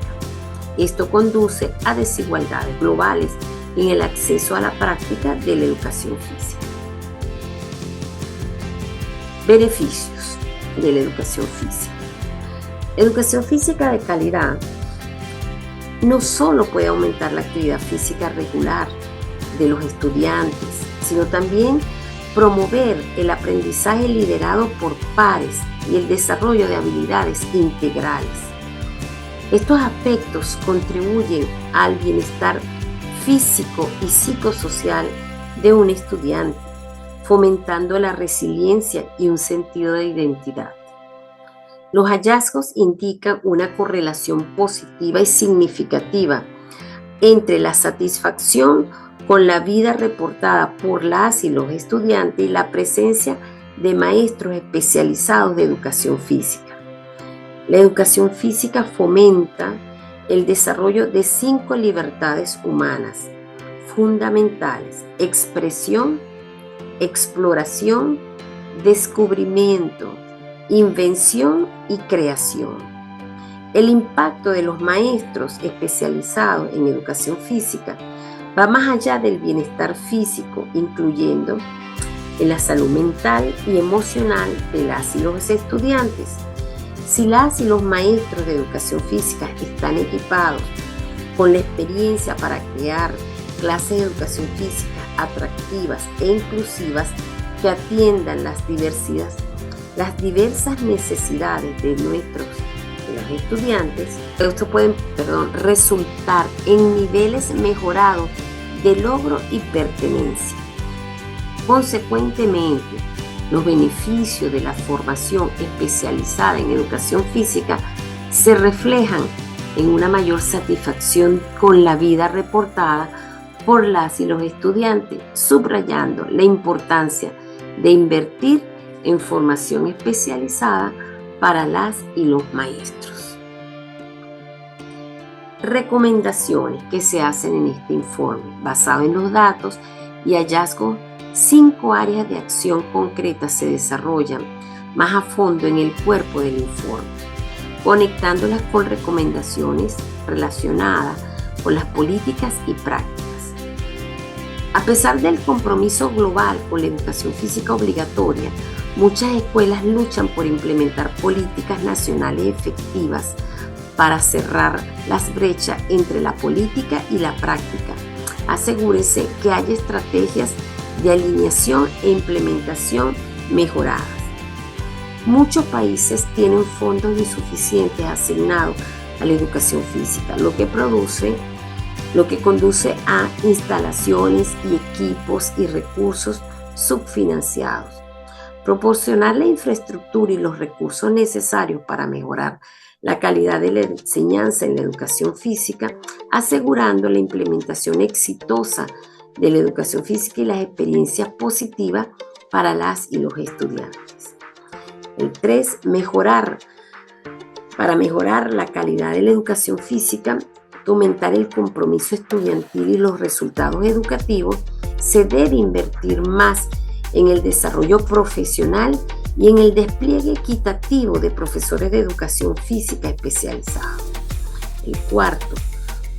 Esto conduce a desigualdades globales en el acceso a la práctica de la educación física. Beneficios de la educación física. La educación física de calidad no solo puede aumentar la actividad física regular de los estudiantes, sino también promover el aprendizaje liderado por pares y el desarrollo de habilidades integrales. Estos aspectos contribuyen al bienestar físico y psicosocial de un estudiante, fomentando la resiliencia y un sentido de identidad. Los hallazgos indican una correlación positiva y significativa entre la satisfacción con la vida reportada por las y los estudiantes y la presencia de maestros especializados de educación física. La educación física fomenta el desarrollo de 5 libertades humanas fundamentales: expresión, exploración, descubrimiento, invención y creación. El impacto de los maestros especializados en educación física va más allá del bienestar físico, incluyendo en la salud mental y emocional de las y los estudiantes. Si las y los maestros de educación física están equipados con la experiencia para crear clases de educación física atractivas e inclusivas que atiendan las diversas necesidades de los estudiantes, esto puede resultar en niveles mejorados de logro y pertenencia. Consecuentemente, los beneficios de la formación especializada en educación física se reflejan en una mayor satisfacción con la vida reportada por las y los estudiantes, subrayando la importancia de invertir en formación especializada para las y los maestros. Recomendaciones que se hacen en este informe, basado en los datos y hallazgos. 5 áreas de acción concretas se desarrollan más a fondo en el cuerpo del informe, conectándolas con recomendaciones relacionadas con las políticas y prácticas. A pesar del compromiso global con la educación física obligatoria, Muchas escuelas luchan por implementar políticas nacionales efectivas para cerrar las brechas entre la política y la práctica. Asegúrese que haya estrategias de alineación e implementación mejoradas. Muchos países tienen fondos insuficientes asignados a la educación física, lo que conduce a instalaciones y equipos y recursos subfinanciados. Proporcionar la infraestructura y los recursos necesarios para mejorar la calidad de la enseñanza en la educación física, asegurando la implementación exitosa de la educación física y las experiencias positivas para las y los estudiantes. El 3, para mejorar la calidad de la educación física, aumentar el compromiso estudiantil y los resultados educativos, se debe invertir más en el desarrollo profesional y en el despliegue equitativo de profesores de educación física especializados. El 4,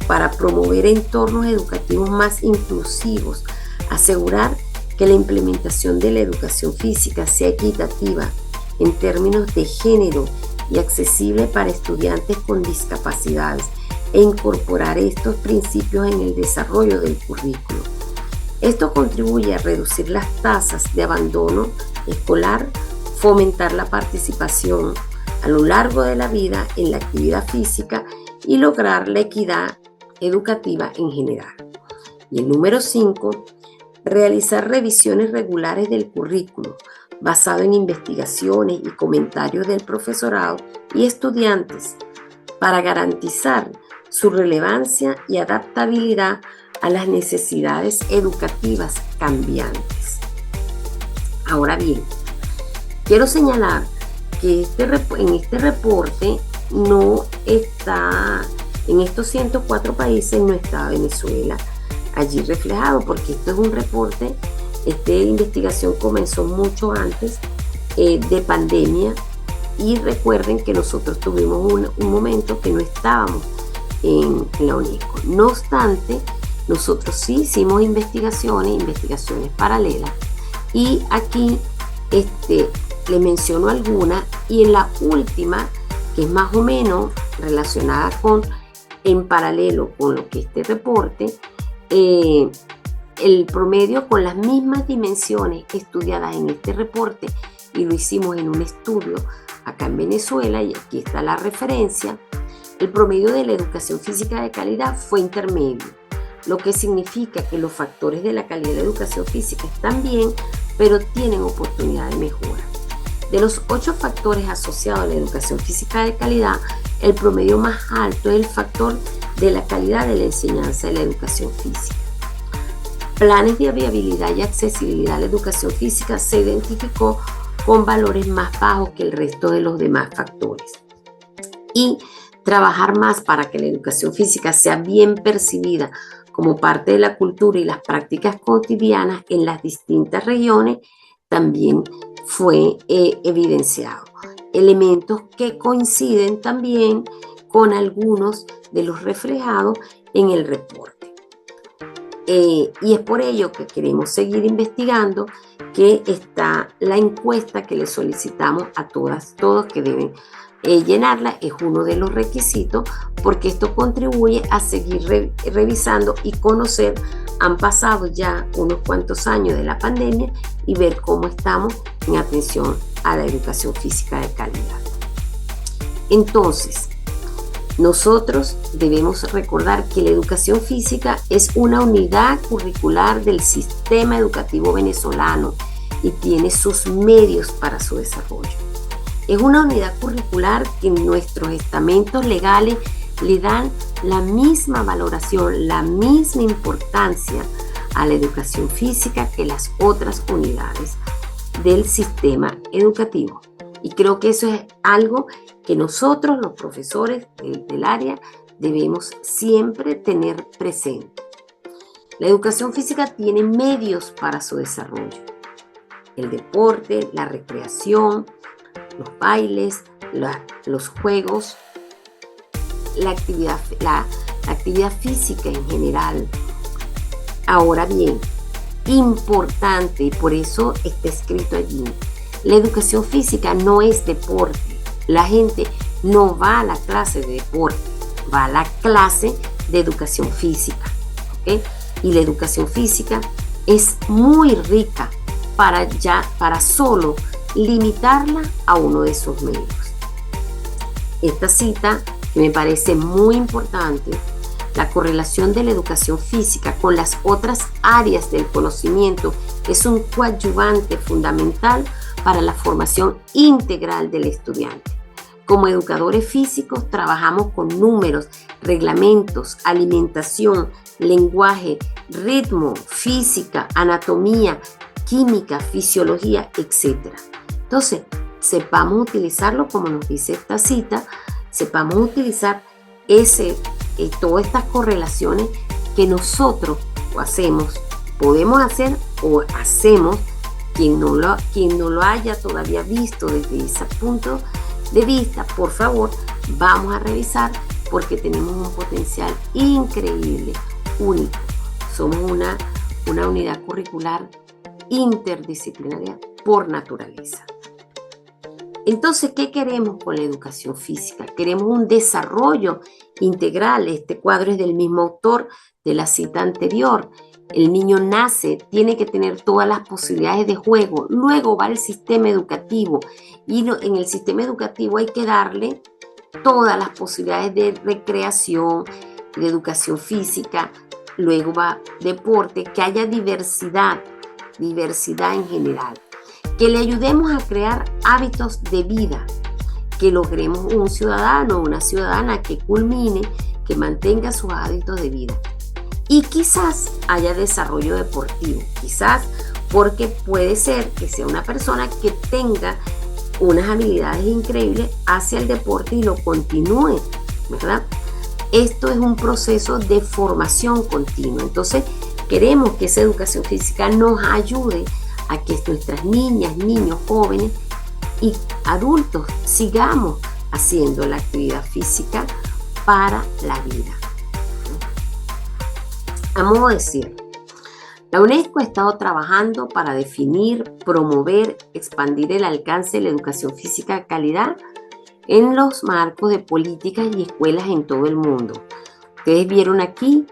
para promover entornos educativos más inclusivos, asegurar que la implementación de la educación física sea equitativa en términos de género y accesible para estudiantes con discapacidades e incorporar estos principios en el desarrollo del currículo. Esto contribuye a reducir las tasas de abandono escolar, fomentar la participación a lo largo de la vida en la actividad física y lograr la equidad educativa en general. Y el número 5, realizar revisiones regulares del currículo basado en investigaciones y comentarios del profesorado y estudiantes para garantizar su relevancia y adaptabilidad a las necesidades educativas cambiantes. Ahora bien, quiero señalar que en este reporte no está, en estos 104 países no está Venezuela allí reflejado, porque esto es un reporte, esta investigación comenzó mucho antes de pandemia, y recuerden que nosotros tuvimos un momento que no estábamos en la UNESCO. No obstante, nosotros sí hicimos investigaciones paralelas, y aquí le menciono algunas, y en la última, que es más o menos relacionada en paralelo con lo que este reporte, el promedio con las mismas dimensiones estudiadas en este reporte, y lo hicimos en un estudio acá en Venezuela, y aquí está la referencia. El promedio de la educación física de calidad fue intermedio, lo que significa que los factores de la calidad de la educación física están bien, pero tienen oportunidad de mejora. De los 8 factores asociados a la educación física de calidad, el promedio más alto es el factor de la calidad de la enseñanza de la educación física. Planes de viabilidad y accesibilidad a la educación física se identificó con valores más bajos que el resto de los demás factores. Y trabajar más para que la educación física sea bien percibida como parte de la cultura y las prácticas cotidianas en las distintas regiones también fue evidenciado. Elementos que coinciden también con algunos de los reflejados en el reporte. Y es por ello que queremos seguir investigando, que está la encuesta que le solicitamos a todos que deben llenarla. Es uno de los requisitos, porque esto contribuye a seguir revisando y conocer. Han pasado ya unos cuantos años de la pandemia y ver cómo estamos en atención a la educación física de calidad. Entonces, nosotros debemos recordar que la educación física es una unidad curricular del sistema educativo venezolano y tiene sus medios para su desarrollo. Es una unidad curricular que nuestros estamentos legales le dan la misma valoración, la misma importancia a la educación física que las otras unidades del sistema educativo. Y creo que eso es algo que nosotros, los profesores del área, debemos siempre tener presente. La educación física tiene medios para su desarrollo: el deporte, la recreación, los bailes, los juegos, la actividad física en general. Ahora bien, importante, y por eso está escrito allí, La educación física no es deporte. La gente no va a la clase de deporte, va a la clase de educación física, ¿ok? Y la educación física es muy rica para solo limitarla a uno de sus medios. Esta cita, que me parece muy importante, la correlación de la educación física con las otras áreas del conocimiento es un coadyuvante fundamental para la formación integral del estudiante. Como educadores físicos trabajamos con números, reglamentos, alimentación, lenguaje, ritmo, física, anatomía, química, fisiología, etc. Entonces, sepamos utilizarlo como nos dice esta cita, sepamos utilizar todas estas correlaciones que nosotros podemos hacer o hacemos. Quien no lo haya todavía visto desde ese punto de vista, por favor, vamos a revisar porque tenemos un potencial increíble, único. Somos una unidad curricular interdisciplinaria por naturaleza. Entonces, ¿qué queremos con la educación física? Queremos un desarrollo integral. Este cuadro es del mismo autor de la cita anterior. El niño nace, tiene que tener todas las posibilidades de juego, luego va al sistema educativo y en el sistema educativo hay que darle todas las posibilidades de recreación, de educación física, luego va deporte, que haya diversidad en general, que le ayudemos a crear hábitos de vida, que logremos un ciudadano o una ciudadana que culmine, que mantenga sus hábitos de vida. Y quizás haya desarrollo deportivo, quizás porque puede ser que sea una persona que tenga unas habilidades increíbles hacia el deporte y lo continúe, ¿verdad? Esto es un proceso de formación continua. Entonces, queremos que esa educación física nos ayude a que nuestras niñas, niños, jóvenes y adultos sigamos haciendo la actividad física para la vida. A modo de decir, la UNESCO ha estado trabajando para definir, promover, expandir el alcance de la educación física de calidad en los marcos de políticas y escuelas en todo el mundo. Ustedes vieron aquí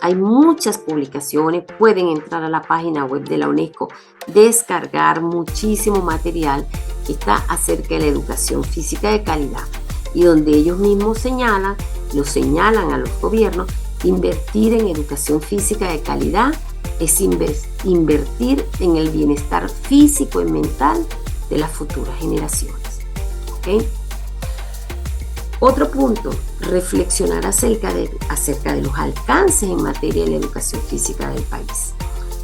hay muchas publicaciones, pueden entrar a la página web de la UNESCO, descargar muchísimo material que está acerca de la educación física de calidad y donde ellos mismos señalan a los gobiernos. Invertir en educación física de calidad es invertir en el bienestar físico y mental de las futuras generaciones. ¿Okay? Otro punto, reflexionar acerca de los alcances en materia de la educación física del país.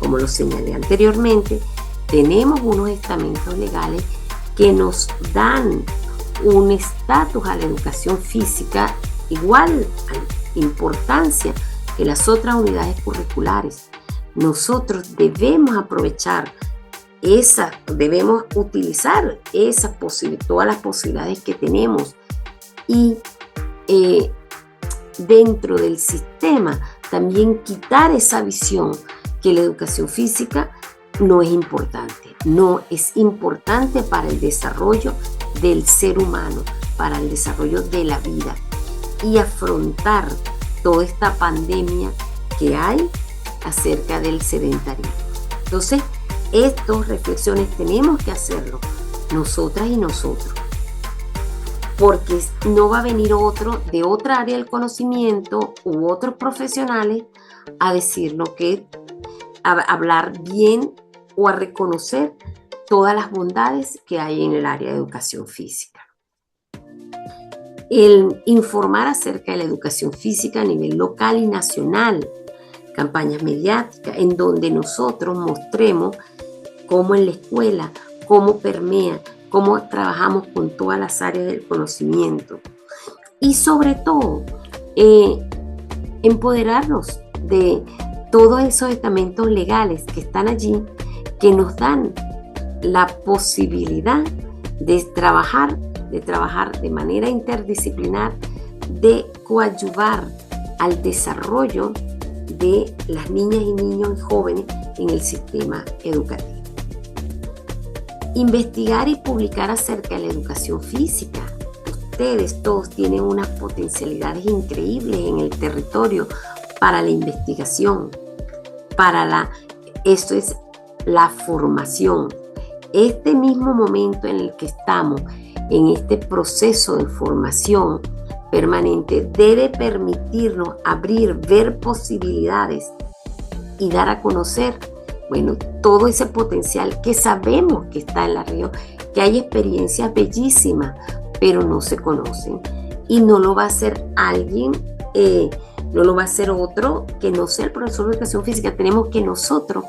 Como lo señalé anteriormente, tenemos unos estamentos legales que nos dan un estatus a la educación física igual a importancia que las otras unidades curriculares. Nosotros debemos aprovechar debemos utilizar todas las posibilidades que tenemos y dentro del sistema también quitar esa visión que la educación física no es importante para el desarrollo del ser humano, para el desarrollo de la vida y afrontar toda esta pandemia que hay acerca del sedentarismo. Entonces, estas reflexiones tenemos que hacerlo nosotras y nosotros, porque no va a venir otro de otra área del conocimiento u otros profesionales a decirnos a hablar bien o a reconocer todas las bondades que hay en el área de educación física. El informar acerca de la educación física a nivel local y nacional, campañas mediáticas en donde nosotros mostremos cómo en la escuela, cómo permea, cómo trabajamos con todas las áreas del conocimiento y sobre todo empoderarnos de todos esos estamentos legales que están allí, que nos dan la posibilidad de trabajar de manera interdisciplinar, de coadyuvar al desarrollo de las niñas y niños y jóvenes en el sistema educativo. Investigar y publicar acerca de la educación física. Ustedes todos tienen unas potencialidades increíbles en el territorio para la investigación, esto es la formación. Este mismo momento en el que estamos, en este proceso de formación permanente, debe permitirnos abrir, ver posibilidades y dar a conocer, todo ese potencial que sabemos que está en la región, que hay experiencias bellísimas, pero no se conocen. Y no lo va a hacer alguien, no lo va a hacer otro que no sea el profesor de educación física. Tenemos que nosotros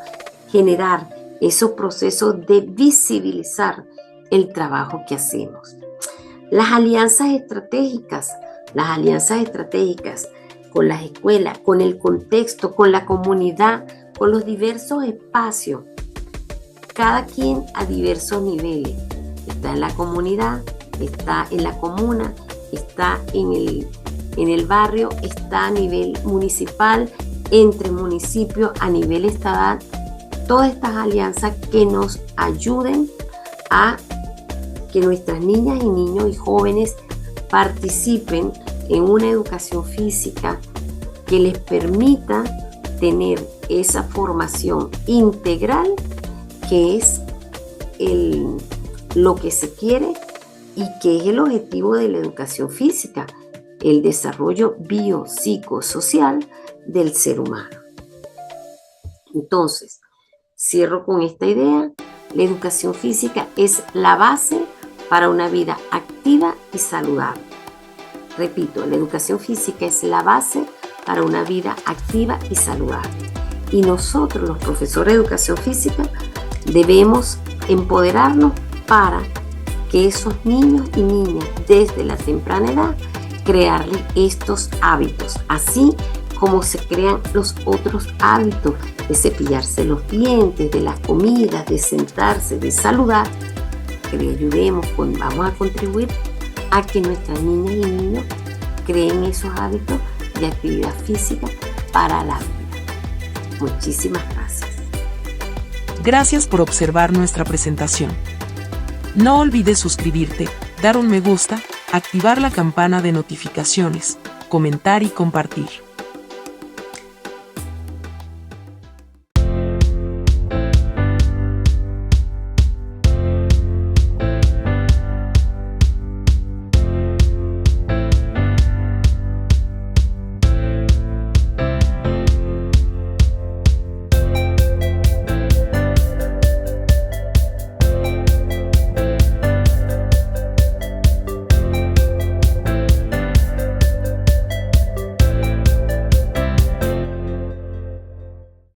generar esos procesos de visibilizar el trabajo que hacemos. Las alianzas estratégicas con las escuelas, con el contexto, con la comunidad, con los diversos espacios, cada quien a diversos niveles. Está en la comunidad, está en la comuna, está en el barrio, está a nivel municipal, entre municipios, a nivel estatal. Todas estas alianzas que nos ayuden a que nuestras niñas y niños y jóvenes participen en una educación física que les permita tener esa formación integral que es lo que se quiere y que es el objetivo de la educación física, el desarrollo biopsicosocial del ser humano. Entonces, cierro con esta idea: la educación física es la base para una vida activa y saludable. Repito, la educación física es la base para una vida activa y saludable. Y nosotros, los profesores de educación física, debemos empoderarnos para que esos niños y niñas, desde la temprana edad, crearles estos hábitos, así como se crean los otros hábitos de cepillarse los dientes, de las comidas, de sentarse, de saludar, que le ayudemos, vamos a contribuir a que nuestras niñas y niños creen esos hábitos de actividad física para la vida. Muchísimas gracias. Gracias por observar nuestra presentación. No olvides suscribirte, dar un me gusta, activar la campana de notificaciones, comentar y compartir.